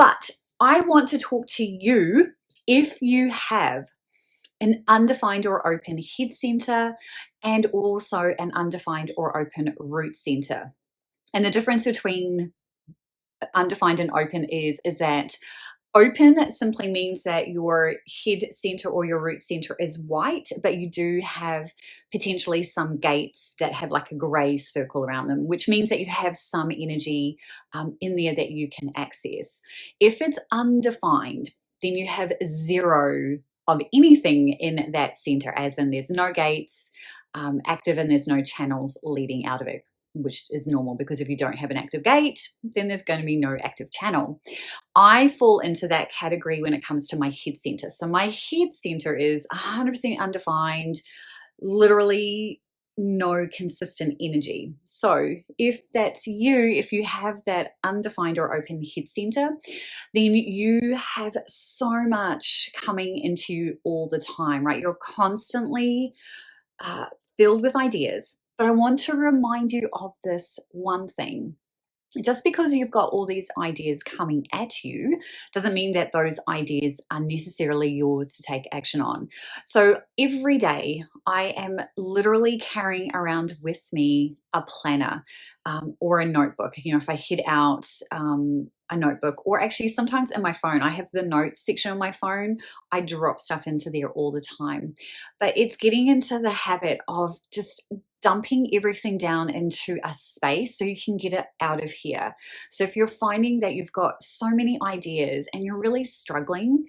But I want to talk to you if you have an undefined or open head center and also an undefined or open root center. And the difference between undefined and open is that open simply means that your head center or your root center is white, but you do have potentially some gates that have like a gray circle around them, which means that you have some energy in there that you can access. If it's undefined, then you have zero of anything in that center, as in there's no gates active and there's no channels leading out of it, which is normal because if you don't have an active gate, then there's going to be no active channel. I fall into that category when it comes to my head center. So my head center is 100% undefined, literally no consistent energy. So if that's you, if you have that undefined or open head center, then you have so much coming into you all the time, right? You're constantly filled with ideas. But I want to remind you of this one thing. Just because you've got all these ideas coming at you doesn't mean that those ideas are necessarily yours to take action on. So every day I am literally carrying around with me a planner or a notebook. You know, if I head out, a notebook, or actually sometimes in my phone, I have the notes section on my phone. I drop stuff into there all the time. But it's getting into the habit of just dumping everything down into a space so you can get it out of here. So if you're finding that you've got so many ideas and you're really struggling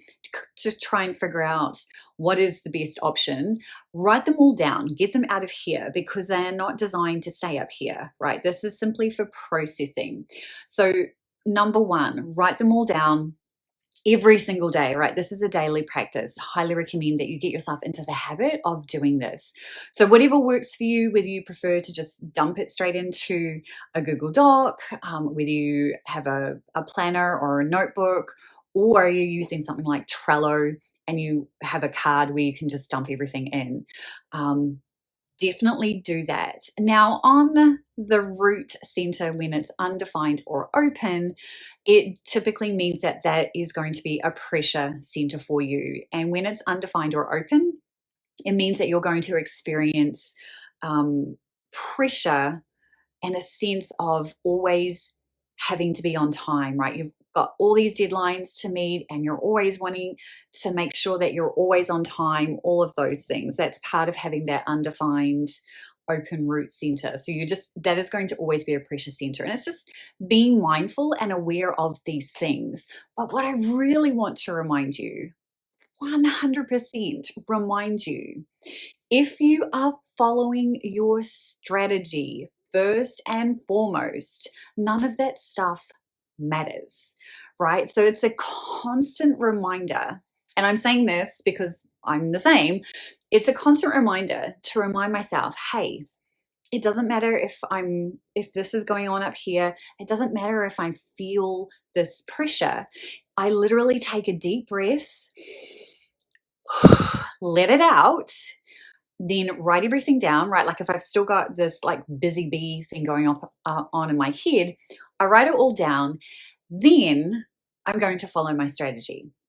to try and figure out what is the best option, write them all down, get them out of here, because they are not designed to stay up here, right? This is simply for processing. So number one, write them all down every single day, right? This is a daily practice. Highly recommend that you get yourself into the habit of doing this. So whatever works for you, whether you prefer to just dump it straight into a Google Doc, whether you have a planner or a notebook, or you're using something like Trello and you have a card where you can just dump everything in. Definitely do that. Now, on the root center, when it's undefined or open, it typically means that that is going to be a pressure center for you. And when it's undefined or open, it means that you're going to experience pressure and a sense of always having to be on time, right? You've got all these deadlines to meet and you're always wanting to make sure that you're always on time, all of those things. That's part of having that undefined open root center. So that is going to always be a pressure center. And it's just being mindful and aware of these things. But what I really want to remind you, 100% remind you, if you are following your strategy first and foremost, none of that stuff matters, right? So it's a constant reminder, and I'm saying this because I'm the same. It's a constant reminder to remind myself, hey, it doesn't matter if this is going on up here. It doesn't matter if I feel this pressure. I literally take a deep breath, let it out, then write everything down, right? Like if I've still got this like busy bee thing going on in my head, I write it all down. Then I'm going to follow my strategy.